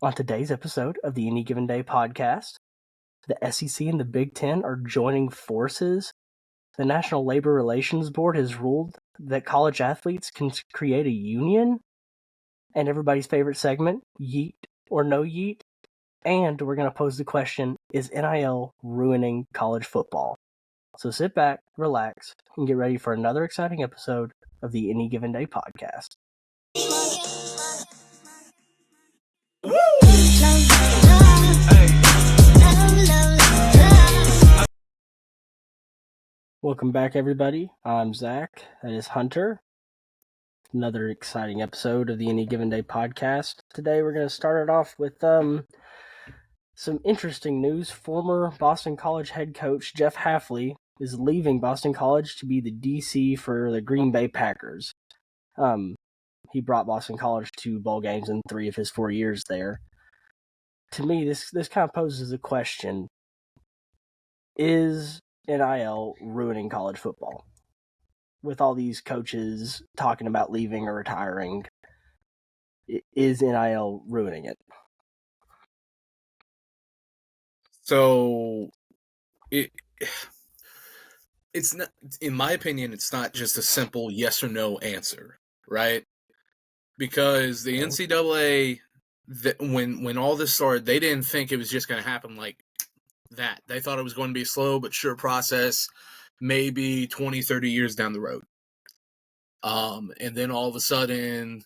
On today's episode of the Any Given Day podcast, the SEC and the Big Ten are joining forces. The National Labor Relations Board has ruled that college athletes can create a union. And everybody's favorite segment, Yeet or No Yeet. And we're going to pose the question, is NIL ruining college football? So sit back, relax, and get ready for another exciting episode of the Any Given Day podcast. Welcome back, everybody. I'm Zach. That is Hunter. Another exciting episode of the Any Given Day podcast. Today we're going to start it off with some interesting news. Former Boston College head coach Jeff Hafley is leaving Boston College to be the DC for the Green Bay Packers. He brought Boston College to bowl games in 3 of his 4 years there. To me, this kind of poses a question. Is NIL ruining college football? With all these coaches talking about leaving or retiring, is NIL ruining it? So, it's not, in my opinion, it's not just a simple yes or no answer, right? Because the NCAA, when all this started, they didn't think it was just going to happen like that. They thought it was going to be a slow but sure process, maybe 20, 30 years down the road. And then all of a sudden,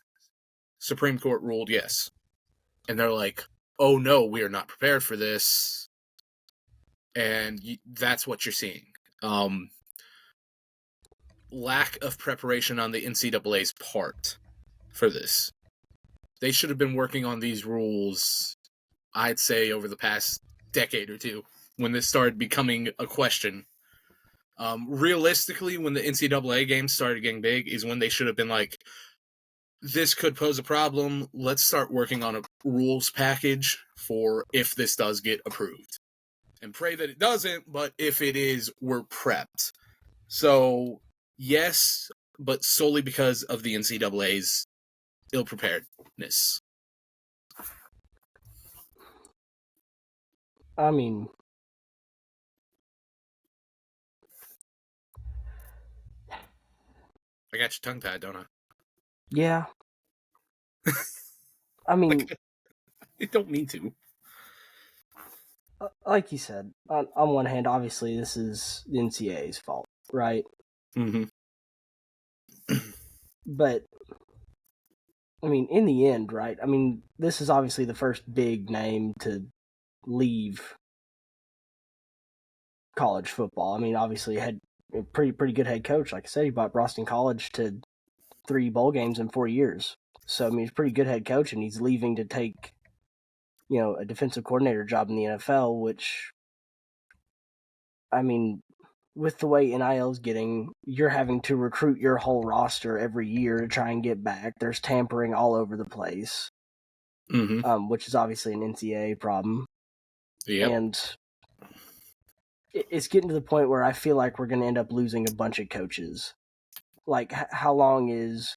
Supreme Court ruled yes. And they're like, oh no, we are not prepared for this. And that's what you're seeing. Lack of preparation on the NCAA's part for this. They should have been working on these rules, I'd say, over the past decade or two when this started becoming a question. Realistically, when the NCAA games started getting big is when they should have been like, this could pose a problem. Let's start working on a rules package for if this does get approved. And pray that it doesn't, but if it is, we're prepped. So, yes, but solely because of the NCAA's ill-preparedness. I mean, I got you tongue-tied, don't I? yeah. I mean, I don't mean to. Like you said, on one hand, obviously this is the NCAA's fault, right? Mm-hmm. But, I mean, in the end, right? I mean, this is obviously the first big name to leave college football. I mean, obviously had a pretty good head coach. Like I said, he brought Boston College to 3 bowl games in 4 years. So, I mean, he's a pretty good head coach, and he's leaving to take, a defensive coordinator job in the NFL, which, I mean, with the way NIL is getting, you're having to recruit your whole roster every year to try and get back. There's tampering all over the place, which is obviously an NCAA problem. Yep. And it's getting to the point where I feel like we're going to end up losing a bunch of coaches. Like, how long is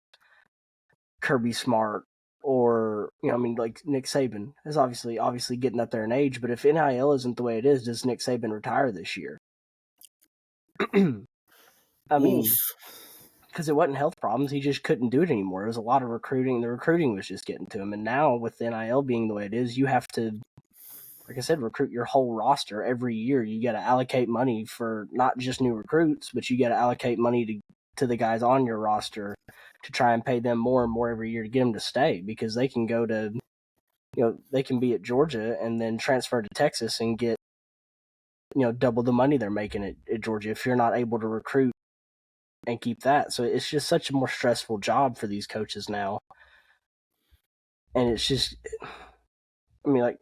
Kirby Smart or, like Nick Saban is obviously getting up there in age, but if NIL isn't the way it is, does Nick Saban retire this year? I mean, because it wasn't health problems, he just couldn't do it anymore. It was a lot of recruiting. The recruiting was just getting to him. And now with NIL being the way it is, you have to, like I said, recruit your whole roster every year. You got to allocate money for not just new recruits, but you got to allocate money to the guys on your roster to try and pay them more and more every year to get them to stay, because they can go to, they can be at Georgia and then transfer to Texas and get, double the money they're making at Georgia if you're not able to recruit and keep that. So it's just such a more stressful job for these coaches now. And it's just, I mean, like,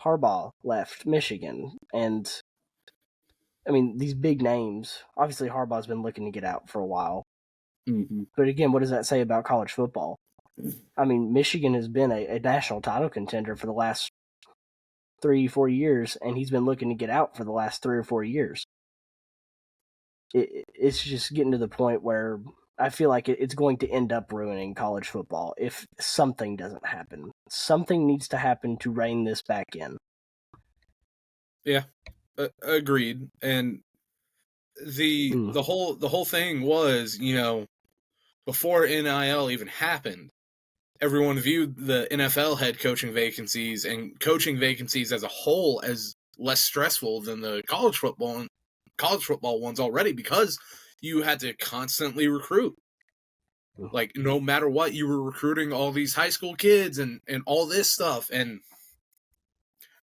Harbaugh left Michigan, and I mean, these big names, obviously Harbaugh's been looking to get out for a while. Mm-hmm. But again, what does that say about college football? I mean, Michigan has been a national title contender for the last 3-4 years, and he's been looking to get out for the last 3 or 4 years. It's just getting to the point where I feel like it's going to end up ruining college football if something doesn't happen Something needs to happen to rein this back in. Yeah, agreed. And the whole thing was, before NIL even happened, everyone viewed the NFL head coaching vacancies and coaching vacancies as a whole as less stressful than the college football ones already, because you had to constantly recruit. Like, no matter what, you were recruiting all these high school kids and all this stuff. And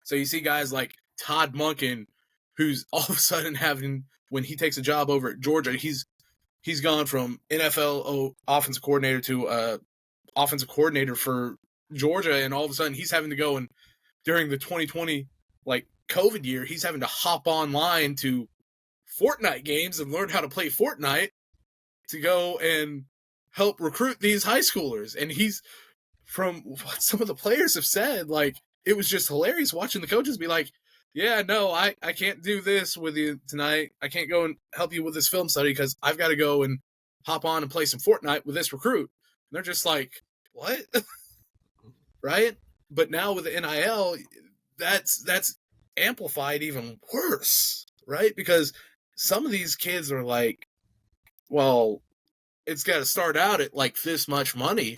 so you see guys like Todd Monken, who's all of a sudden having, when he takes a job over at Georgia, he's gone from NFL offensive coordinator to offensive coordinator for Georgia, and all of a sudden he's having to go, and during the 2020 COVID year, he's having to hop online to Fortnite games and learn how to play Fortnite to go and help recruit these high schoolers. And he's, from what some of the players have said, it was just hilarious watching the coaches be like, yeah, no, I can't do this with you tonight. I can't go and help you with this film study because I've got to go and hop on and play some Fortnite with this recruit. And they're just like, what? Right? But now with the NIL, that's amplified even worse, right? Because some of these kids are like, well, it's got to start out at this much money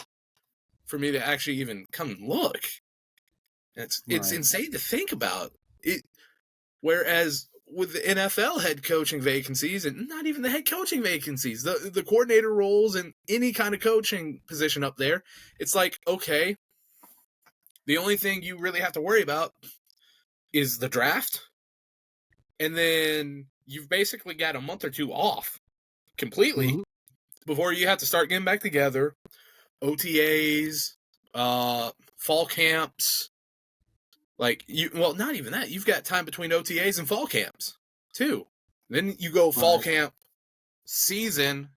for me to actually even come and look. It's insane to think about it. Whereas with the NFL head coaching vacancies, and not even the head coaching vacancies, the coordinator roles and any kind of coaching position up there, it's like, okay, the only thing you really have to worry about is the draft. And then you've basically got a month or two off completely before you have to start getting back together. OTAs, fall camps. Not even that. You've got time between OTAs and fall camps, too. Then you go fall camp season,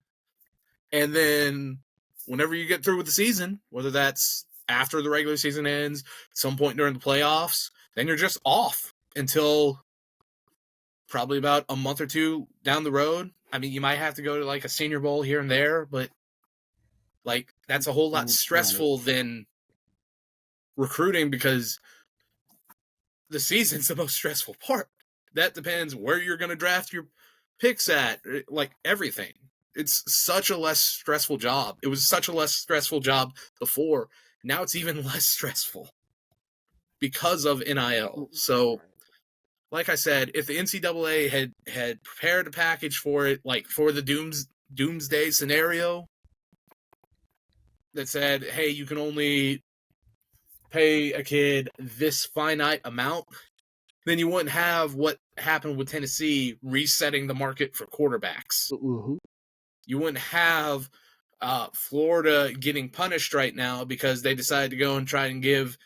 and then whenever you get through with the season, whether that's after the regular season ends, at some point during the playoffs, then you're just off until probably about a month or two down the road. I mean, you might have to go to a Senior Bowl here and there, but that's a whole lot stressful than recruiting, because the season's the most stressful part. That depends where you're going to draft your picks at, everything. It's such a less stressful job. It was such a less stressful job before. Now it's even less stressful because of NIL. So, like I said, if the NCAA had prepared a package for it, for the doomsday scenario that said, hey, you can only pay a kid this finite amount, then you wouldn't have what happened with Tennessee resetting the market for quarterbacks. You wouldn't have Florida getting punished right now because they decided to go and try and give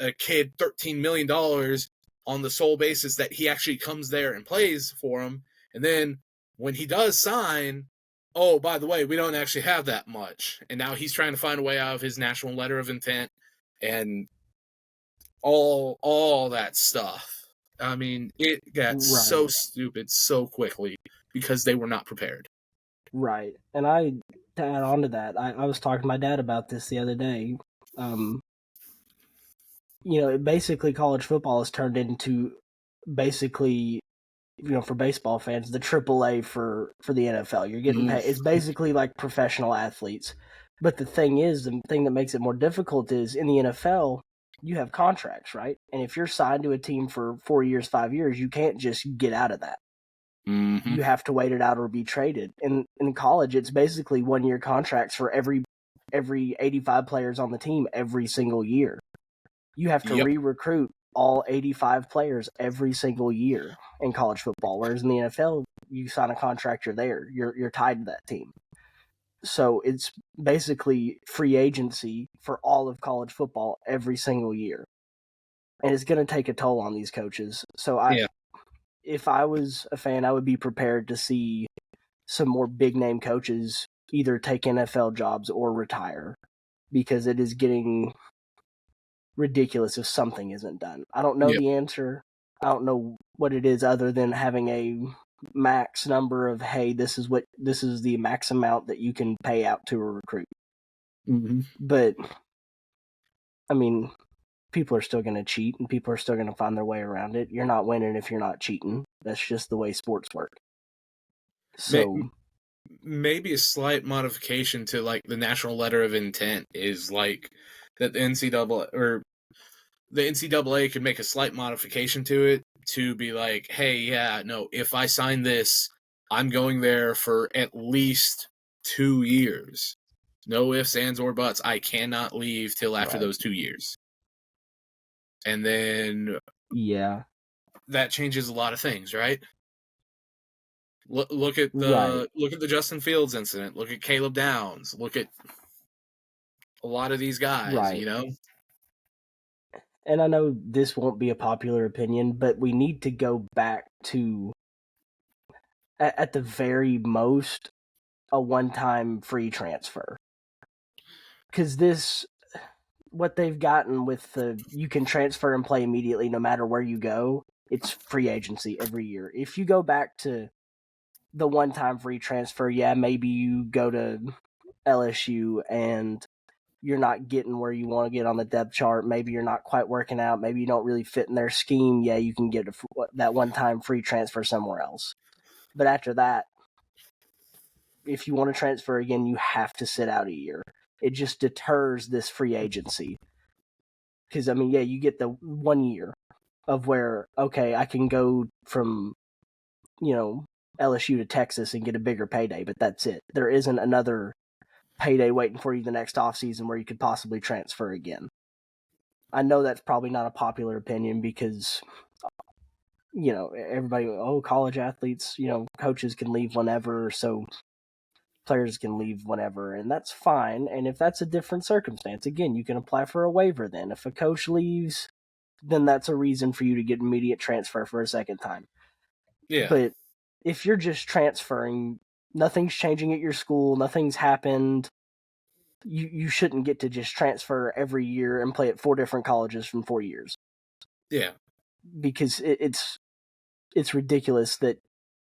a kid $13 million on the sole basis that he actually comes there and plays for them. And then when he does sign, oh, by the way, we don't actually have that much. And now he's trying to find a way out of his national letter of intent and all that stuff. I mean, it got so stupid so quickly because they were not prepared. Right. And to add on to that, I was talking to my dad about this the other day. Basically college football has turned into basically, for baseball fans, the AAA for the NFL. You're getting paid. It's basically like professional athletes. But the thing that makes it more difficult is in the NFL, you have contracts, right? And if you're signed to a team for 4 years, 5 years, you can't just get out of that. You have to wait it out or be traded. In college, it's basically 1 year contracts for every 85 players on the team every single year. You have to re-recruit all 85 players every single year in college football, whereas in the NFL, you sign a contract, you're there. You're tied to that team. So it's basically free agency for all of college football every single year. And it's going to take a toll on these coaches. So if I was a fan, I would be prepared to see some more big-name coaches either take NFL jobs or retire, because it is getting ridiculous if something isn't done. I don't know the answer. I don't know what it is other than having a max number of, hey, this is the max amount that you can pay out to a recruit. But I mean, people are still going to cheat and people are still going to find their way around it. You're not winning if you're not cheating. That's just the way sports work. So Maybe a slight modification to like the national letter of intent is like that the NCAA could make a slight modification to it to be like, hey, yeah, no, if I sign this, I'm going there for at least 2 years. No ifs, ands, or buts. I cannot leave till after those 2 years. And then yeah, that changes a lot of things, right? Look at right. the Justin Fields incident. Look at Caleb Downs. Look at a lot of these guys, Right. you know? And I know this won't be a popular opinion, but we need to go back to, at the very most, a one-time free transfer. Because what they've gotten with you can transfer and play immediately no matter where you go, it's free agency every year. If you go back to the one-time free transfer, yeah, maybe you go to LSU and you're not getting where you want to get on the depth chart. Maybe you're not quite working out. Maybe you don't really fit in their scheme. Yeah, you can get that one-time free transfer somewhere else. But after that, if you want to transfer again, you have to sit out a year. It just deters this free agency. Because, I mean, yeah, you get the 1 year of where, okay, I can go from, LSU to Texas and get a bigger payday, but that's it. There isn't another payday waiting for you the next offseason where you could possibly transfer again. I know that's probably not a popular opinion because, everybody, college athletes, coaches can leave whenever, so players can leave whenever, and that's fine. And if that's a different circumstance, again, you can apply for a waiver then. If a coach leaves, then that's a reason for you to get immediate transfer for a second time. Yeah. But if you're just transferring, nothing's changing at your school, nothing's happened, you shouldn't get to just transfer every year and play at 4 different colleges from 4 years. Yeah. Because it's ridiculous that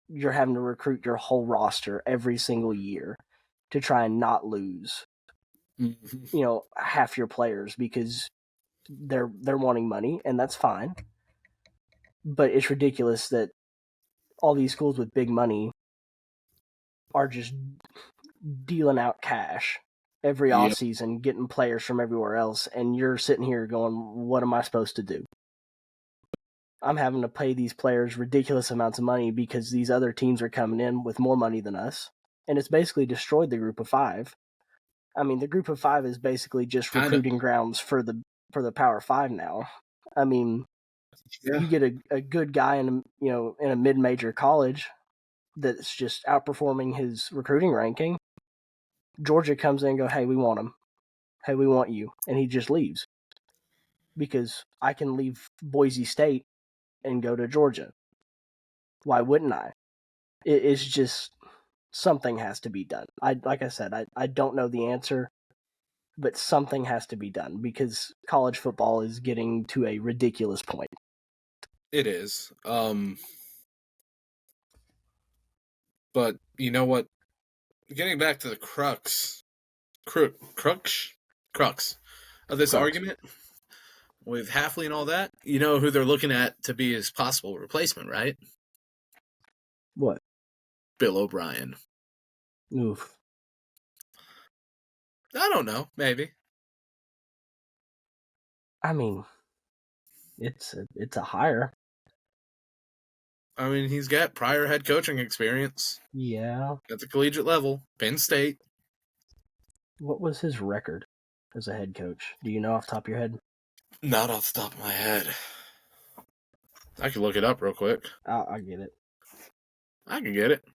you're having to recruit your whole roster every single year to try and not lose, half your players because they're wanting money, and that's fine. But it's ridiculous that all these schools with big money are just dealing out cash every Yep. offseason, getting players from everywhere else, and you're sitting here going, what am I supposed to do? I'm having to pay these players ridiculous amounts of money because these other teams are coming in with more money than us, and it's basically destroyed the group of 5. I mean, the group of 5 is basically just Kinda. recruiting grounds for the Power 5 now. I mean, Yeah. you get a good guy in a mid-major college that's just outperforming his recruiting ranking. Georgia comes in and go, hey, we want him. Hey, we want you. And he just leaves. Because I can leave Boise State and go to Georgia. Why wouldn't I? It's just something has to be done. Like I said, I don't know the answer, but something has to be done because college football is getting to a ridiculous point. It is. But you know what? Getting back to the crux of this argument with Halfley and all that, you know who they're looking at to be his possible replacement, right? What? Bill O'Brien. Oof. I don't know. Maybe. I mean, it's a hire. I mean, he's got prior head coaching experience Yeah. at the collegiate level. Penn State. What was his record as a head coach? Do you know off the top of your head? Not off the top of my head. I could look it up real quick. I get it. I can get it.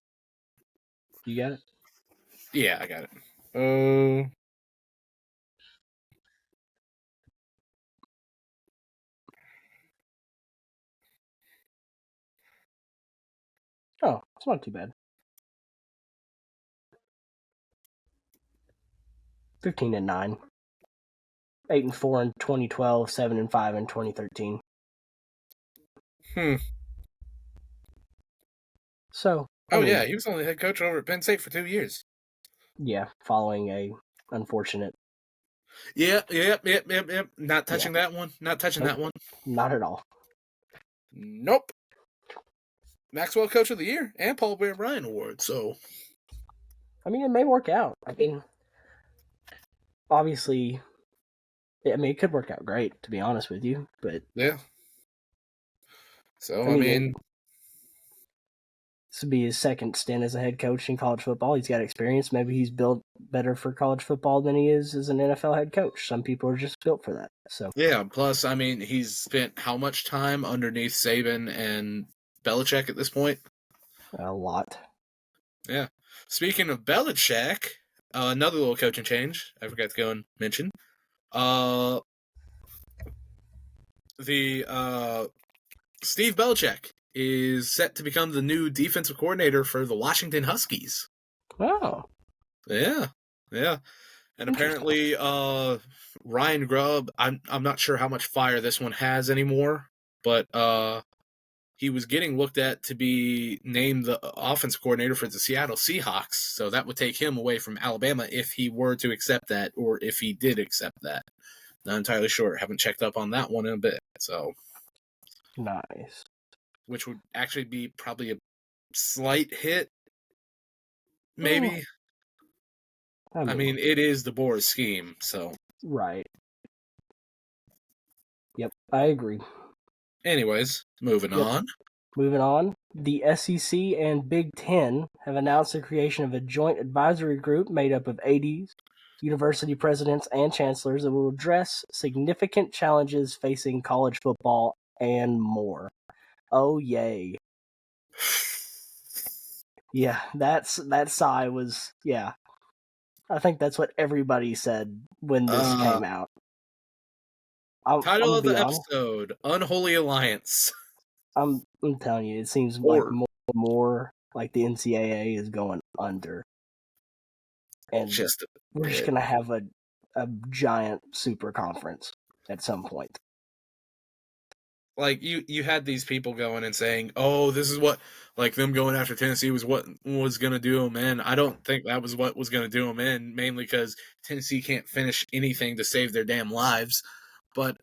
You got it? Yeah, I got it. Oh, it's not too bad. 15-9. 8-4 in 2012, 7-5 in 2013. So, I mean, yeah, he was only head coach over at Penn State for 2 years. Yeah, following a unfortunate Yep. Not Yeah. touching that one. Not touching Nope. that one. Not at all. Nope. Maxwell Coach of the Year and Paul Bear Bryant Award. So, I mean, it may work out. I mean, obviously, it could work out great, to be honest with you. But yeah. So, I mean, this would be his second stint as a head coach in college football. He's got experience. Maybe he's built better for college football than he is as an NFL head coach. Some people are just built for that. So yeah. Plus, I mean, he's spent how much time underneath Saban and Belichick at this point? a lot. Yeah. Speaking of Belichick, another little coaching change I forgot to go and mention. Steve Belichick is set to become the new defensive coordinator for the Washington Huskies. Oh, Yeah. And apparently, Ryan Grubb, I'm not sure how much fire this one has anymore, but he was getting looked at to be named the offensive coordinator for the Seattle Seahawks. So that would take him away from Alabama if he were to accept that, or if he did accept that. Not entirely sure. Haven't checked up on that one in a bit. So nice. which would actually be probably a slight hit, maybe. I mean, it is the Boris scheme, so. Right. Yep, I agree. Anyways, moving on. Moving on, the SEC and Big Ten have announced the creation of a joint advisory group made up of 80 university presidents and chancellors that will address significant challenges facing college football and more. Oh, yay. Yeah, that sigh was, yeah. I think that's what everybody said when this came out. Title of the episode, Unholy Alliance. I'm telling you, it seems like more like the NCAA is going under. And we're just going to have a giant super conference at some point. Like, you had these people going and saying, oh, this is what, like, them going after Tennessee was what was going to do them in. I don't think that was what was going to do them in, mainly because Tennessee can't finish anything to save their damn lives. But,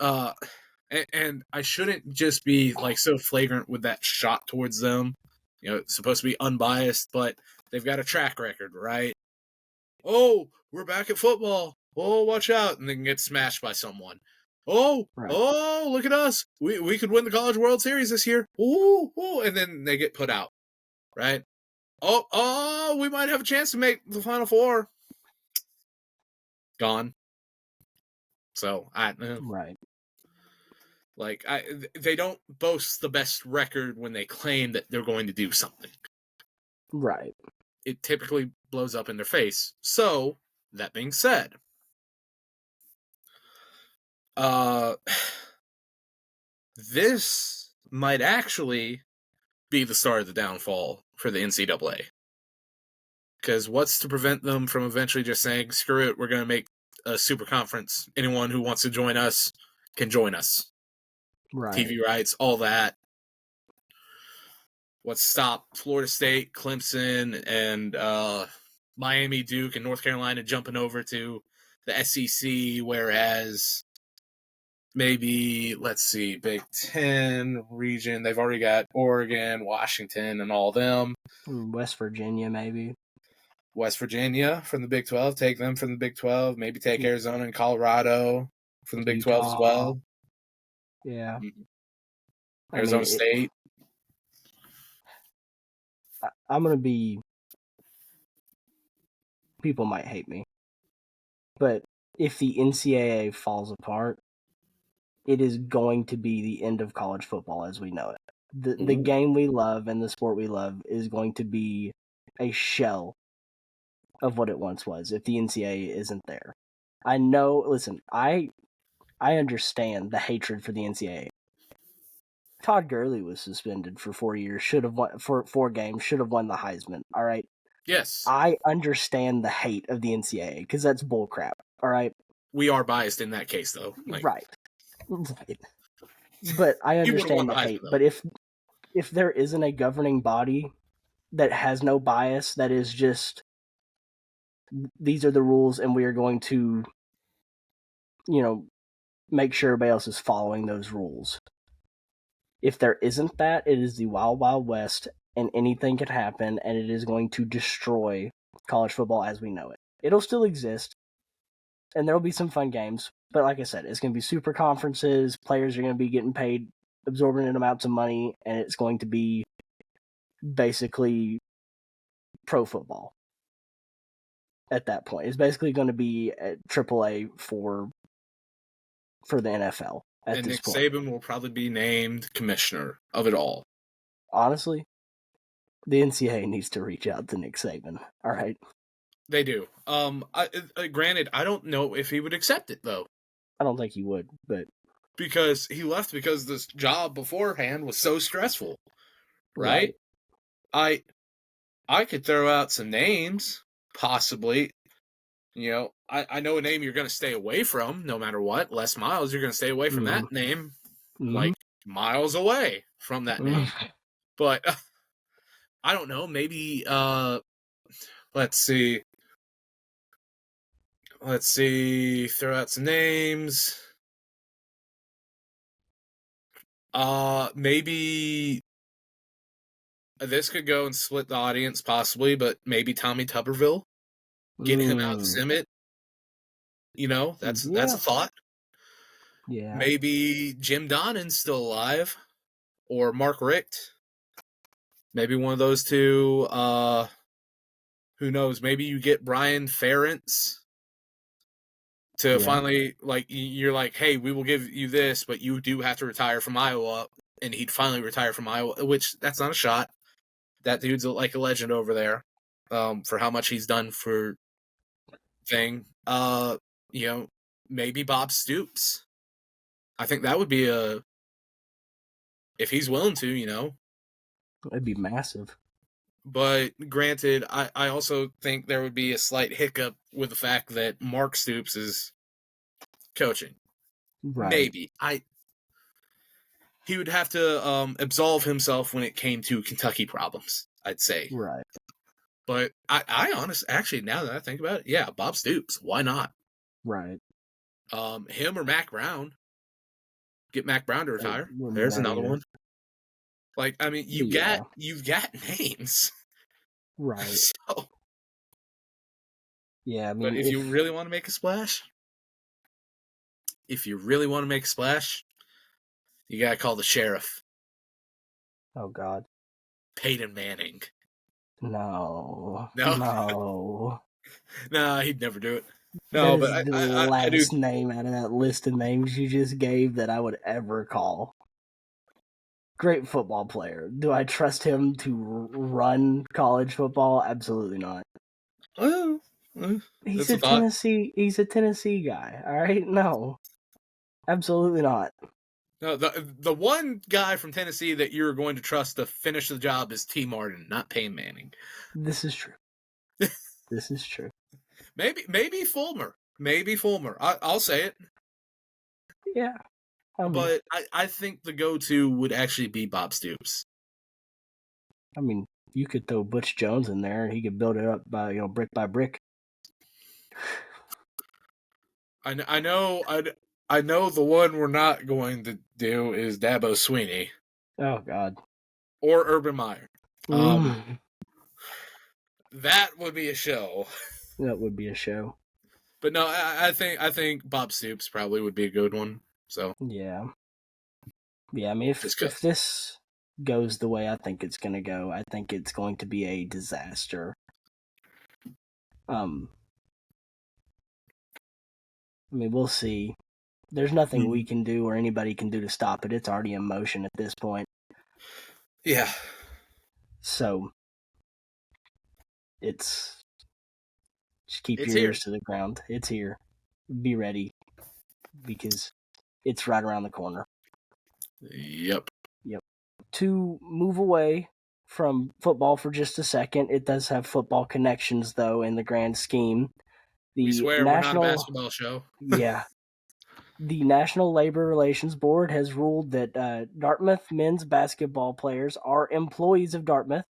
and I shouldn't just be, like, so flagrant with that shot towards them. You know, it's supposed to be unbiased, but they've got a track record, right? Oh, we're back at football. Oh, watch out. And they can get smashed by someone. Oh, look at us. We could win the College World Series this year. Ooh, and then they get put out, right? Oh, we might have a chance to make the Final Four. Gone. So, right. Like, they don't boast the best record when they claim that they're going to do something. Right. It typically blows up in their face. So, that being said, this might actually be the start of the downfall for the NCAA. Because what's to prevent them from eventually just saying, screw it, we're going to make a super conference. Anyone who wants to join us can join us. Right. TV rights, all that. What's stopped Florida State, Clemson, and Miami, Duke, and North Carolina jumping over to the SEC, whereas maybe, let's see, Big Ten region, they've already got Oregon, Washington, and all them. West Virginia, maybe. West Virginia from the Big 12, take them from the Big 12, maybe take Arizona and Colorado from the Big 12 as well. Yeah. Arizona State. I'm going to be... People might hate me. But if the NCAA falls apart, it is going to be the end of college football as we know it. The game we love and the sport we love is going to be a shell of what it once was if the NCAA isn't there. I know, listen, I understand the hatred for the NCAA. Todd Gurley was suspended for 4 years, should have won for 4 games, should have won the Heisman, all right? Yes. I understand the hate of the NCAA because that's bullcrap, all right? We are biased in that case, though. Like, right. But I understand the hate. But if there isn't a governing body that has no bias, that is just, these are the rules and we are going to make sure everybody else is following those rules. If there isn't that, it is the Wild Wild West, and anything could happen, and it is going to destroy college football as we know it. It'll still exist, and there'll be some fun games, but like I said, it's going to be super conferences, players are going to be getting paid absorbent amounts of money, and it's going to be basically pro football at that point. It's basically going to be at AAA for the NFL at and this Nick point. Saban will probably be named commissioner of it all. Honestly, the NCAA needs to reach out to Nick Saban. All right. They do. Granted, I don't know if he would accept it though. I don't think he would, but because he left because this job beforehand was so stressful, right? I could throw out some names, possibly. I know a name you're going to stay away from no matter what. Les Miles, you're going to stay away from that name, like miles away from that name. But I don't know. Maybe let's see. Throw out some names. Maybe this could go and split the audience, possibly, but maybe Tommy Tuberville. Get him out of Zimmit. That's a thought. Yeah. Maybe Jim Donnan's still alive, or Mark Richt. Maybe one of those two. Who knows? Maybe you get Brian Ferentz to finally, you're like, hey, we will give you this, but you do have to retire from Iowa, and he'd finally retire from Iowa, which that's not a shot. That dude's like a legend over there, for how much he's done for thing. Maybe Bob Stoops. I think that would be if he's willing to, It'd be massive. But granted, I also think there would be a slight hiccup with the fact that Mark Stoops is coaching. Right. Maybe. He would have to absolve himself when it came to Kentucky problems, I'd say. Right. But I honestly, actually, now that I think about it, yeah, Bob Stoops. Why not? Right. Him or Mac Brown. Get Mac Brown to retire. There's another one. You've got names. Right. So, yeah, but if you really want to make a splash, you gotta call the sheriff. Oh God. Peyton Manning. No. No, he'd never do it. No, that is the last name out of that list of names you just gave that I would ever call. Great football player. Do I trust him to run college football? Absolutely not. Well, he's a Tennessee guy. All right, no, absolutely not. No, the one guy from Tennessee that you're going to trust to finish the job is T. Martin, not Peyton Manning. This is true. This is true. Maybe Fulmer. I'll say it. Yeah. But I think the go-to would actually be Bob Stoops. I mean, you could throw Butch Jones in there, and he could build it up by brick by brick. I know the one we're not going to do is Dabo Sweeney. Oh God. Or Urban Meyer. That would be a show. That would be a show. But no, I think Bob Stoops probably would be a good one. So yeah. I mean, if this goes the way I think it's going to go, I think it's going to be a disaster. I mean, we'll see. There's nothing we can do or anybody can do to stop it. It's already in motion at this point. Yeah. So just keep your ears to the ground. It's here. Be ready, because it's right around the corner. Yep. To move away from football for just a second, it does have football connections, though, in the grand scheme. We swear we're not a basketball show. Yeah. The National Labor Relations Board has ruled that Dartmouth men's basketball players are employees of Dartmouth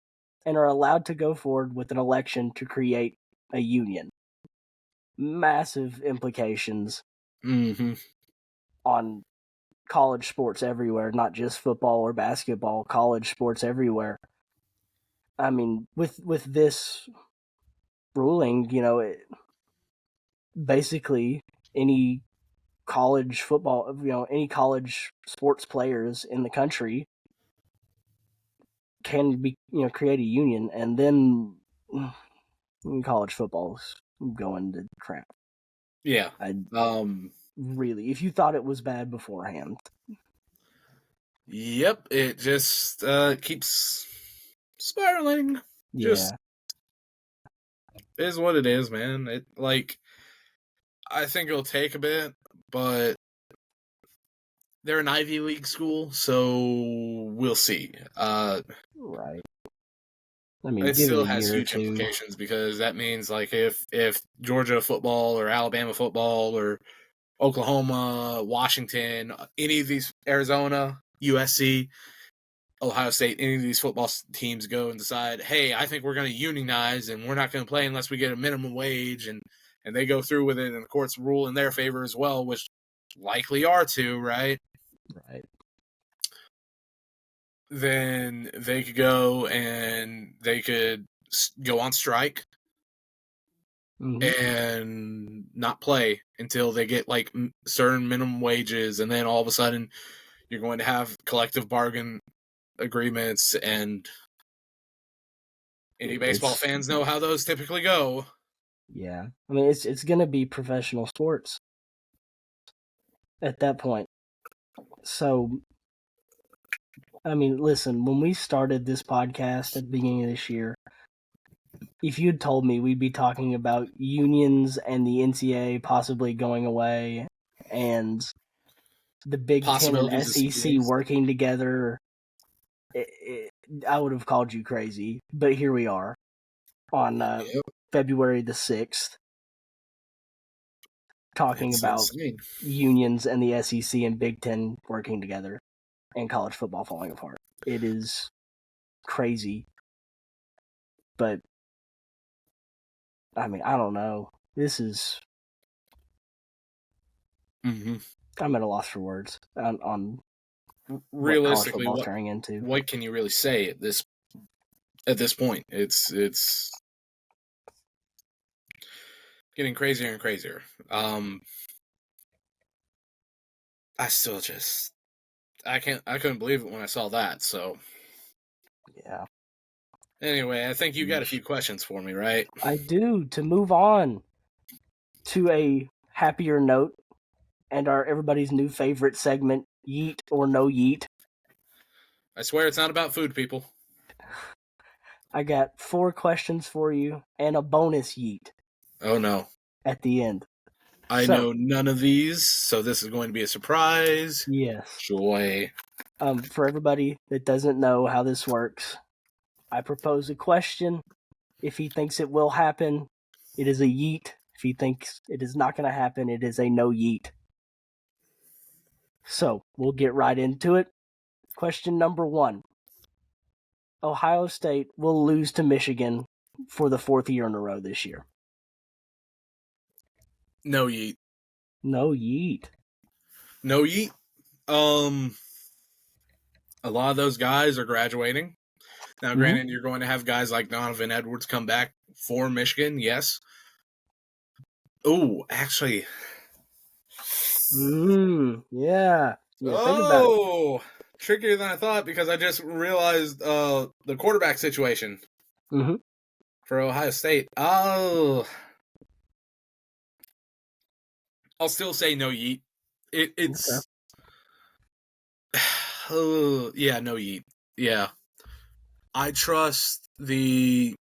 and are allowed to go forward with an election to create a union. Massive implications Mm-hmm. on college sports everywhere, not just football or basketball, college sports everywhere. I mean, with this ruling, basically any college football, any college sports players in the country can be, create a union, and then college football's going to crap. Yeah. Really, if you thought it was bad beforehand. Yep, it just keeps spiraling. Yeah. Just is what it is, man. I think it'll take a bit, but they're an Ivy League school, so we'll see. Right. I mean, It give it still a has year or huge two. implications because that means like if Georgia football or Alabama football or Oklahoma, Washington, any of these, Arizona, USC, Ohio State, any of these football teams go and decide, hey, I think we're going to unionize and we're not going to play unless we get a minimum wage, and they go through with it and the courts rule in their favor as well, which likely are to, right? Right. Then they could go and they could go on strike and not play until they get like certain minimum wages, and then all of a sudden you're going to have collective bargain agreements, and any baseball fans know how those typically go. Yeah, I mean it's going to be professional sports at that point. So, I mean, listen, when we started this podcast at the beginning of this year, if you'd told me we'd be talking about unions and the NCAA possibly going away and the Big Ten and SEC working together, I would have called you crazy. But here we are on February the 6th talking about unions and the SEC and Big Ten working together and college football falling apart. It is crazy. But, I mean, I don't know. This is... I'm at a loss for words on realistically what turning into. What can you really say at this point? It's getting crazier and crazier. I still just I couldn't believe it when I saw that. So yeah. Anyway, I think you got a few questions for me, right? I do. To move on to a happier note and everybody's new favorite segment, Yeet or No Yeet. I swear it's not about food, people. I got 4 questions for you and a bonus yeet. Oh no. At the end. I know none of these, so this is going to be a surprise. Yes. Joy. For everybody that doesn't know how this works, I propose a question. If he thinks it will happen, it is a yeet. If he thinks it is not going to happen, it is a no yeet. So, we'll get right into it. Question number 1. Ohio State will lose to Michigan for the 4th year in a row this year. No yeet. No yeet. No yeet. A lot of those guys are graduating. Now, granted, you're going to have guys like Donovan Edwards come back for Michigan, yes. Oh, actually. Yeah. Think about it. Trickier than I thought, because I just realized the quarterback situation for Ohio State. I'll still say no yeet. It's yeah, no yeet. Yeah. I trust the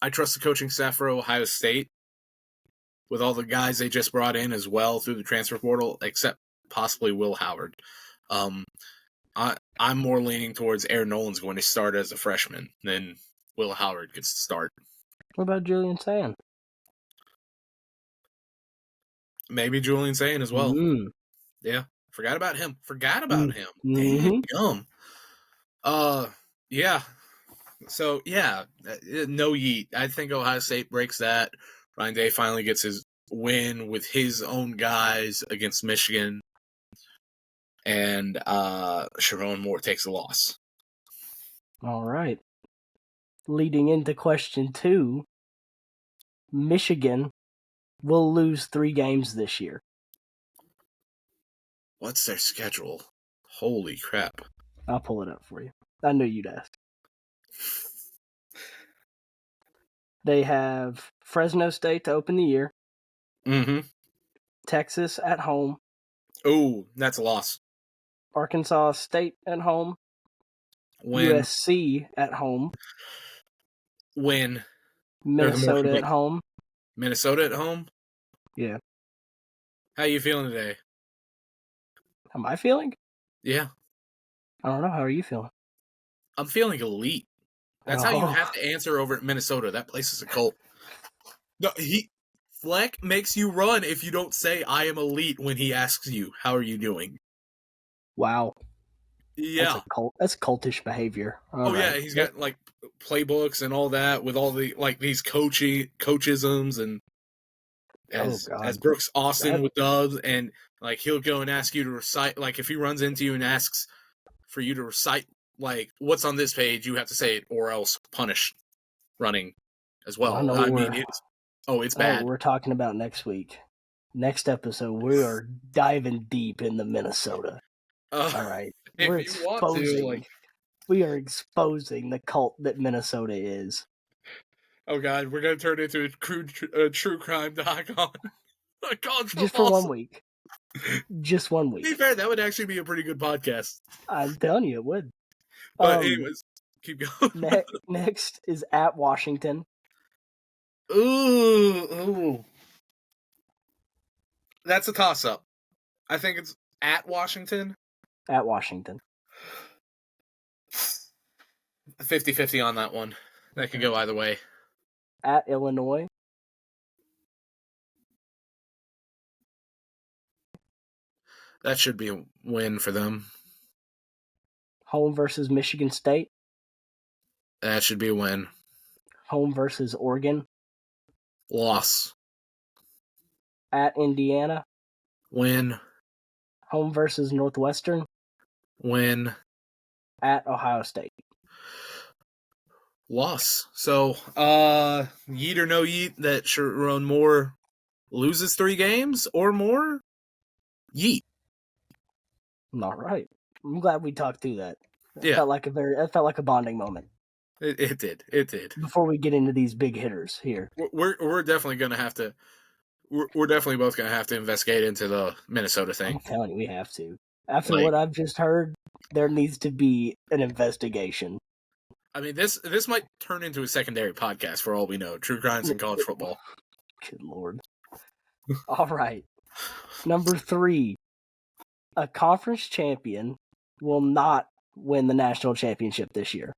coaching staff for Ohio State with all the guys they just brought in as well through the transfer portal, except possibly Will Howard. I'm more leaning towards Aaron Nolan's going to start as a freshman than Will Howard gets to start. What about Julian Sand? Maybe Julian Sand as well. Yeah. Forgot about him. Damn. Yeah. So, yeah, no yeet. I think Ohio State breaks that. Ryan Day finally gets his win with his own guys against Michigan, and Sharon Moore takes a loss. All right. Leading into question 2, Michigan will lose 3 games this year. What's their schedule? Holy crap. I'll pull it up for you. I knew you'd ask. They have Fresno State to open the year. Mm-hmm. Texas at home. Oh, that's a loss. Arkansas State at home. Win. USC at home. Win. Minnesota at home. Minnesota at home? Yeah. How you feeling today? How am I feeling? Yeah. I don't know. How are you feeling? I'm feeling elite. That's how you have to answer over at Minnesota. That place is a cult. No, Fleck makes you run if you don't say I am elite when he asks you, how are you doing? Wow. Yeah. That's cultish behavior. Yeah, he's got like playbooks and all that with all the like these coachisms and as Brooks Austin with Dubs, and like he'll go and ask you to recite, like if he runs into you and asks for you to recite like what's on this page, you have to say it or else punish running as well. I mean, it's bad. We're talking about next week. Next episode, we are diving deep into Minnesota. All right. We are exposing the cult that Minnesota is. Oh God, we're gonna turn it into a true crime doc on college football. Just for 1 week. Just 1 week. To be fair, that would actually be a pretty good podcast. I'm telling you, it would. But anyways, keep going. Next is at Washington. Ooh. That's a toss-up. I think it's at Washington. At Washington. 50-50 on that one. That could go either way. At Illinois. That should be a win for them. Home versus Michigan State. That should be a win. Home versus Oregon. Loss. At Indiana. Win. Home versus Northwestern. Win. At Ohio State. Loss. So, yeet or no yeet that Sharon Moore loses 3 games or more? Yeet. All right. I'm glad we talked through that. It felt like a bonding moment. It did. Before we get into these big hitters here, we're definitely gonna have to. We're definitely both gonna have to investigate into the Minnesota thing. I'm telling you, we have to. After what I've just heard, there needs to be an investigation. I mean, this might turn into a secondary podcast for all we know. True crimes in college football. Good Lord. All right. Number 3. A conference champion will not win the national championship this year.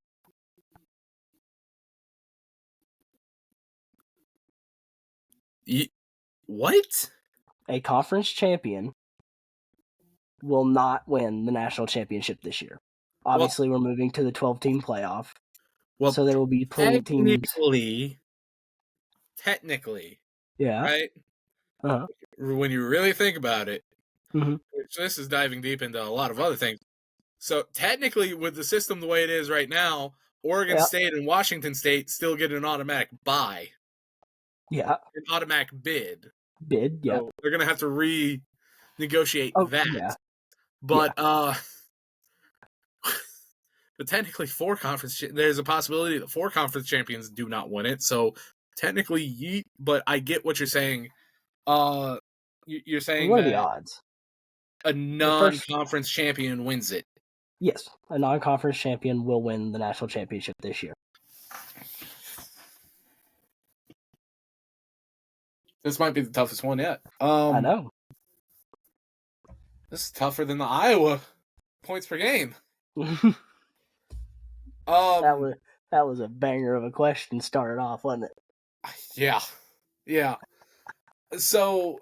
What? A conference champion will not win the national championship this year. Obviously, we're moving to the 12-team playoff. Well, so there will be plenty of teams. Technically. Yeah. Right? Uh-huh. When you really think about it, mm-hmm. which this is diving deep into a lot of other things. So technically, with the system the way it is right now, Oregon State and Washington State still get an automatic bye. Yeah. An automatic bid. Yeah. So they're going to have to renegotiate that. Yeah. But, but technically, there's a possibility that 4 conference champions do not win it. So technically, yeet, but I get what you're saying. You're saying what are the odds? A non-conference champion wins it. Yes, a non-conference champion will win the national championship this year. This might be the toughest one yet. I know. This is tougher than the Iowa points per game. That was a banger of a question started off, wasn't it? Yeah. So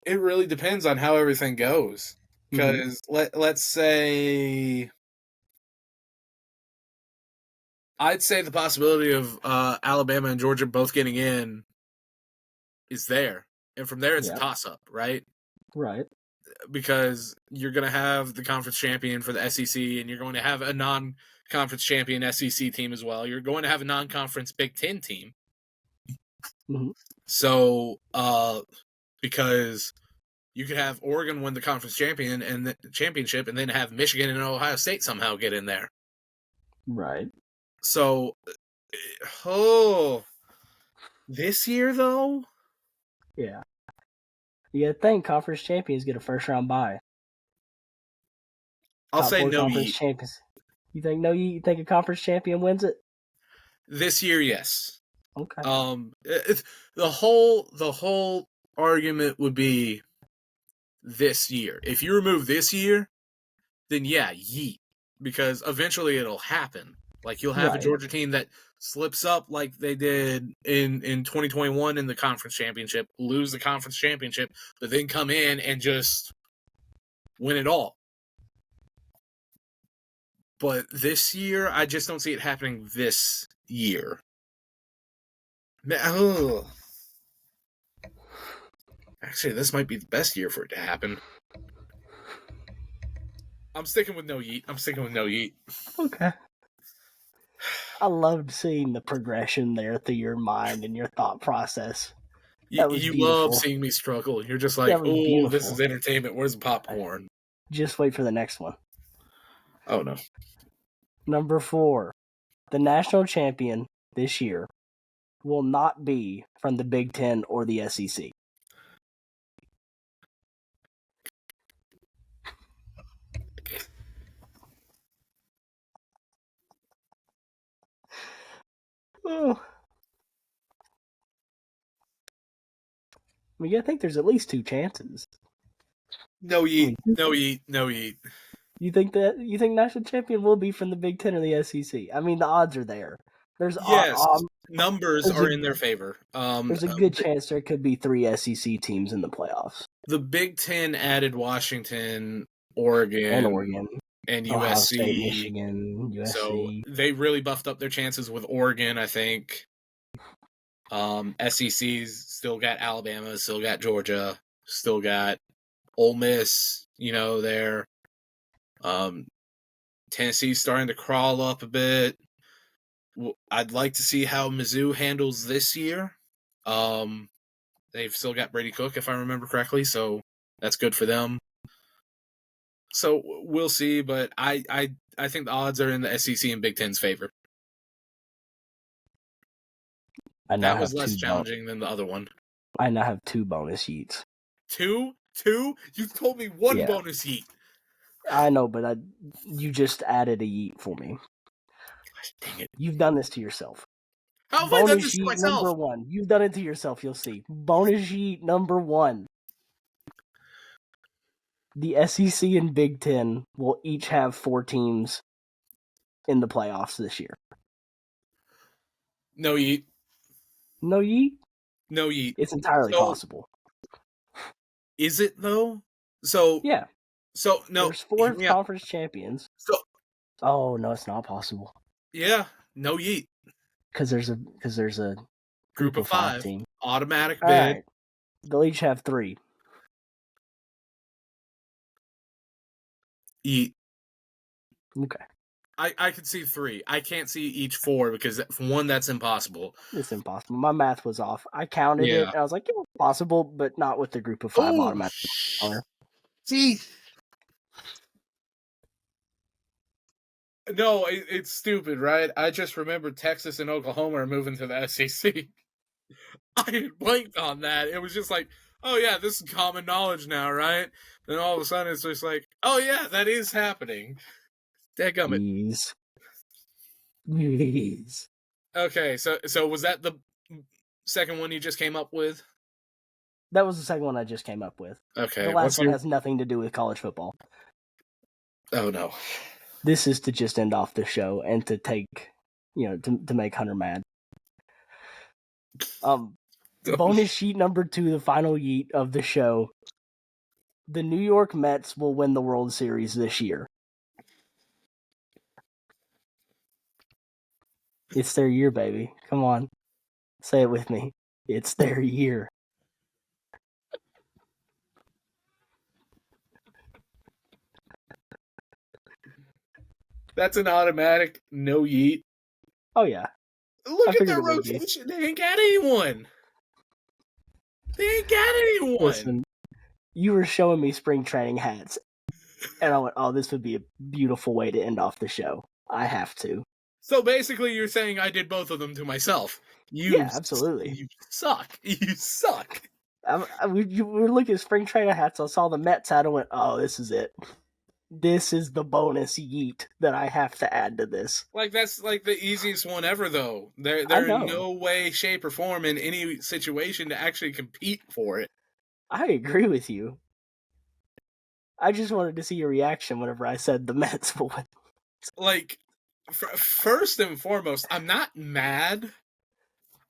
it really depends on how everything goes. Because let's say, I'd say the possibility of Alabama and Georgia both getting in is there. And from there, it's a Yep. toss-up, right? Right. Because you're going to have the conference champion for the SEC, and you're going to have a non-conference champion SEC team as well. You're going to have a non-conference Big Ten team. Mm-hmm. So, because you could have Oregon win the conference championship, and then have Michigan and Ohio State somehow get in there. Right. So, this year though, Yeah. You think conference champions get a first round bye? I'll Top say 4 no conference yeet. champions. You think no yeet? You think a conference champion wins it? This year, yes. Okay. The whole argument would be this year. If you remove this year, then yeah, yeet, because eventually it'll happen. Like you'll have a Right. Georgia team that slips up like they did in 2021 in the conference championship, lose the conference championship, but then come in and just win it all. But this year, I just don't see it happening this year. Actually, this might be the best year for it to happen. I'm sticking with no yeet. Okay. I loved seeing the progression there through your mind and your thought process. That was You beautiful. love seeing me struggle. You're just like, oh, beautiful. This is entertainment. Where's the popcorn? Just wait for the next one. Oh, no. Number 4. The national champion this year will not be from the Big Ten or the SEC. Oh. I mean, I think there's at least 2 chances. No yeet. No yeet. No yeet. You think national champion will be from the Big Ten or the SEC? I mean, the odds are there. There's Yes, numbers are in their favor. There's a good chance there could be 3 SEC teams in the playoffs. The Big Ten added Washington, Oregon, and Ohio USC, State, Michigan, USC. So they really buffed up their chances with Oregon, I think. SEC's still got Alabama, still got Georgia, still got Ole Miss, there. Tennessee's starting to crawl up a bit. I'd like to see how Mizzou handles this year. They've still got Brady Cook, if I remember correctly, so that's good for them. So we'll see, but I think the odds are in the SEC and Big Ten's favor. That was less challenging than the other one. I now have 2 bonus yeets. 2? You told me 1 bonus yeet. I know, but you just added a yeet for me. Gosh, dang it. You've done this to yourself. How have I done this to yeet myself? Number 1. You've done it to yourself, you'll see. Bonus yeet number 1. The SEC and Big Ten will each have 4 teams in the playoffs this year. No yeet. No yeet? No yeet. It's entirely possible. Is it, though? So yeah. So no, there's 4 conference champions. Oh no, it's not possible. Yeah, no yeet. Because there's a group of 5 team. Automatic All bid. Right. They'll each have 3. Yeet. Okay. I could see 3. I can't see each 4 because for 1, that's impossible. It's impossible. My math was off. I counted it and I was like, yeah, possible, but not with the group of 5 automatic. See. No, it's stupid, right? I just remembered Texas and Oklahoma are moving to the SEC. I blanked on that. It was just like, oh yeah, this is common knowledge now, right? Then all of a sudden it's just like, oh yeah, that is happening. Dadgummit. Please. Okay, so was that the second one you just came up with? That was the second one I just came up with. Okay. The last one has nothing to do with college football. Oh no. This is to just end off the show and to take, to make Hunter mad. Bonus sheet number 2, the final yeet of the show. The New York Mets will win the World Series this year. It's their year, baby. Come on. Say it with me. It's their year. That's an automatic no yeet. Oh yeah. Look I at figured their it would be. rotation. They ain't got anyone. They ain't got anyone. Listen, you were showing me spring training hats, and I went, "Oh, this would be a beautiful way to end off the show. I have to." So basically, you're saying I did both of them to myself. Yeah, absolutely. You suck. You suck. We were looking at spring training hats. I saw the Mets hat and went, "Oh, this is it. This is the bonus yeet that I have to add to this." Like that's like the easiest one ever, though. They're in no way, shape, or form in any situation to actually compete for it. I agree with you. I just wanted to see your reaction whenever I said the Mets will win. Like, first and foremost, I'm not mad.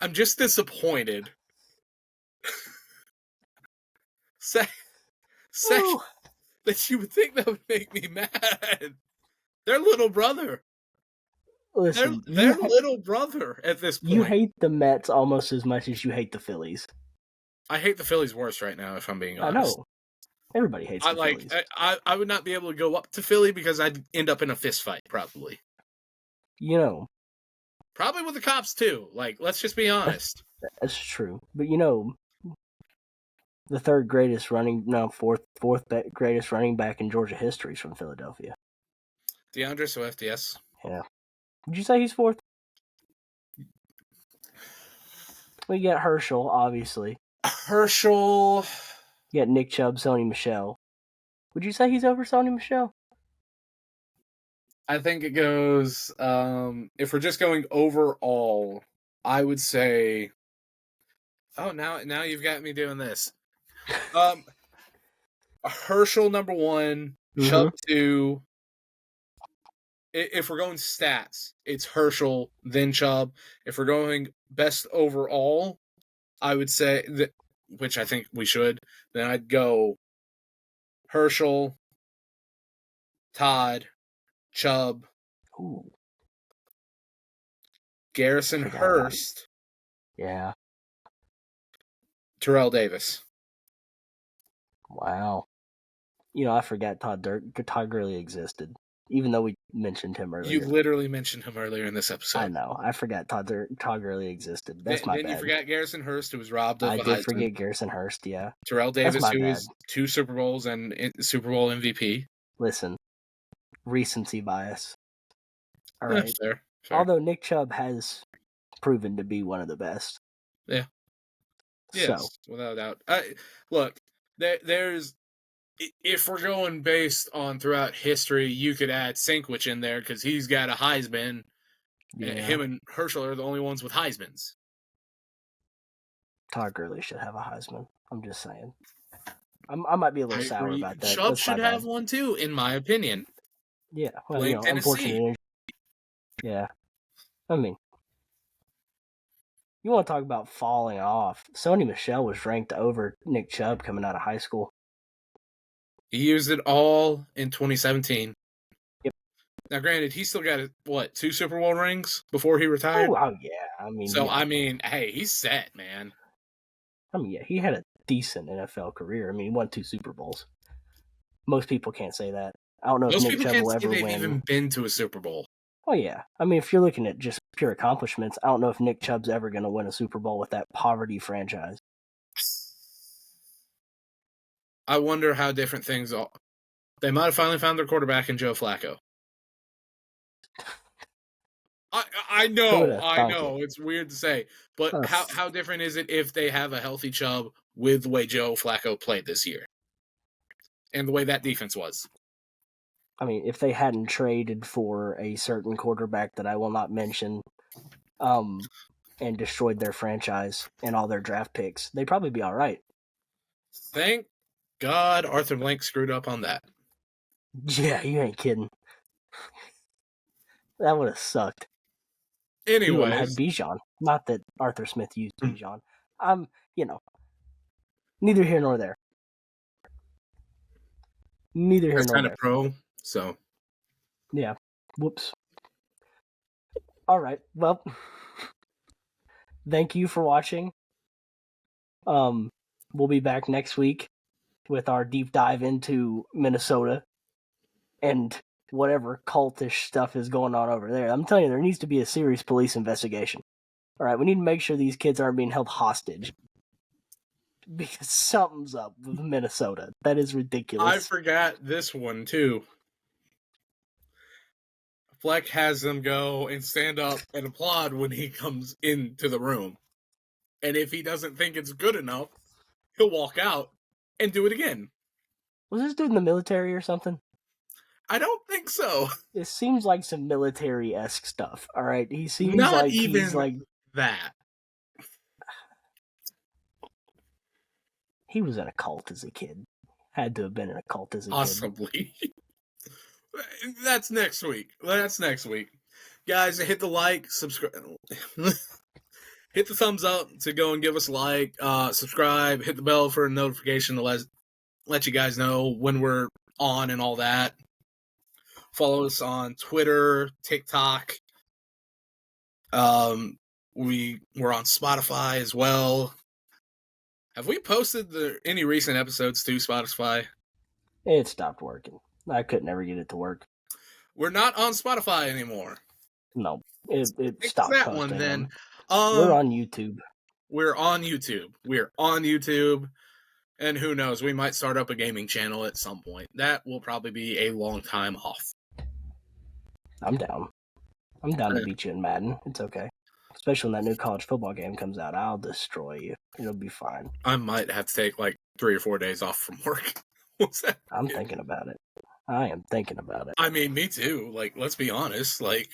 I'm just disappointed. Second, that you would think that would make me mad. Their little brother. Listen, their little brother at this point. You hate the Mets almost as much as you hate the Phillies. I hate the Phillies worse right now, if I'm being honest. I know. Everybody hates the Phillies. I would not be able to go up to Philly because I'd end up in a fist fight, probably. You know. Probably with the cops, too. Like, let's just be honest. That's true. But, you know, the fourth greatest running back in Georgia history is from Philadelphia. DeAndre Swift, yes. Yeah. Did you say he's fourth? We got Herschel, obviously. Herschel. You got Nick Chubb, Sony Michel. Would you say he's over Sony Michel? I think it goes, if we're just going overall, I would say, oh, now you've got me doing this. Herschel, number 1, Chubb 2. If we're going stats, it's Herschel, then Chubb. If we're going best overall, I would say, that, which I think we should, then I'd go Herschel, Todd, Chubb, Garrison Hurst, yeah, Terrell Davis. Wow. You know, I forgot Todd Gurley existed, even though we mentioned him earlier. You literally mentioned him earlier in this episode. I know. I forgot Todd Gurley existed. That's my bad. Then you forgot Garrison Hurst, who was robbed of a Heisman. I did forget Garrison Hurst, yeah. Terrell Davis, who was 2 Super Bowls and Super Bowl MVP. Listen, recency bias. All right. Fair. Although Nick Chubb has proven to be one of the best. Yeah. Yes, without a doubt. Look, there's, if we're going based on throughout history, you could add Sinkwich in there because he's got a Heisman. Yeah. Him and Herschel are the only ones with Heismans. Todd Gurley should have a Heisman. I'm just saying. I might be a little sour about that. Chubb should have one too, in my opinion. Yeah, well, you know, unfortunately. Yeah. I mean, you want to talk about falling off. Sony Michel was ranked over Nick Chubb coming out of high school. He used it all in 2017. Yep. Now, granted, he still got, 2 Super Bowl rings before he retired? Oh yeah. I mean, so, I mean, hey, he's set, man. I mean, yeah, he had a decent NFL career. I mean, he won 2 Super Bowls. Most people can't say that. I don't know if Nick Chubb will ever win. They've even been to a Super Bowl. Oh, yeah. I mean, if you're looking at just pure accomplishments, I don't know if Nick Chubb's ever going to win a Super Bowl with that poverty franchise. I wonder how different things are. They might have finally found their quarterback in Joe Flacco. I know. It's weird to say. But how different is it if they have a healthy Chubb with the way Joe Flacco played this year? And the way that defense was? I mean, if they hadn't traded for a certain quarterback that I will not mention, and destroyed their franchise and all their draft picks, they'd probably be all right. Thank God Arthur Blank screwed up on that. Yeah, you ain't kidding. That would have sucked. Anyways. You wouldn't have had Bijan. Not that Arthur Smith used Bijan. You know, neither here nor there. Neither here nor there. That's kind of pro, so. Yeah. Whoops. All right. Well, thank you for watching. We'll be back next week with our deep dive into Minnesota and whatever cultish stuff is going on over there. I'm telling you, there needs to be a serious police investigation. All right, we need to make sure these kids aren't being held hostage. Because something's up with Minnesota. That is ridiculous. I forgot this one, too. Fleck has them go and stand up and applaud when he comes into the room. And if he doesn't think it's good enough, he'll walk out and do it again. Was this dude in the military or something? I don't think so. It seems like some military-esque stuff, all right? He seems Not like even he's like... that. He was in a cult as a kid. Had to have been in a cult as a Possibly. That's next week. Guys, hit the like, subscribe. Hit the thumbs up to go and give us a like. Subscribe. Hit the bell for a notification to let you guys know when we're on and all that. Follow us on Twitter, TikTok. We're on Spotify as well. Have we posted any recent episodes to Spotify? It stopped working. I could never get it to work. We're not on Spotify anymore. No, it stopped that posting one then. We're on YouTube. We're on YouTube. And who knows, we might start up a gaming channel at some point. That will probably be a long time off. I'm down. To beat you in Madden. It's okay. Especially when that new college football game comes out. I'll destroy you. It'll be fine. I might have to take like 3 or 4 days off from work. What's that? I'm thinking about it. I am thinking about it. I mean, me too. Like, let's be honest. Like,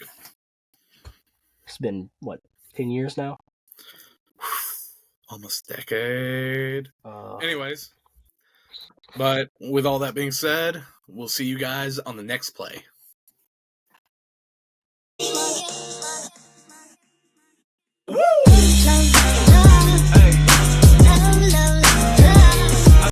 it's been, 10 years now? Almost a decade. Anyways. But with all that being said, we'll see you guys on the next play.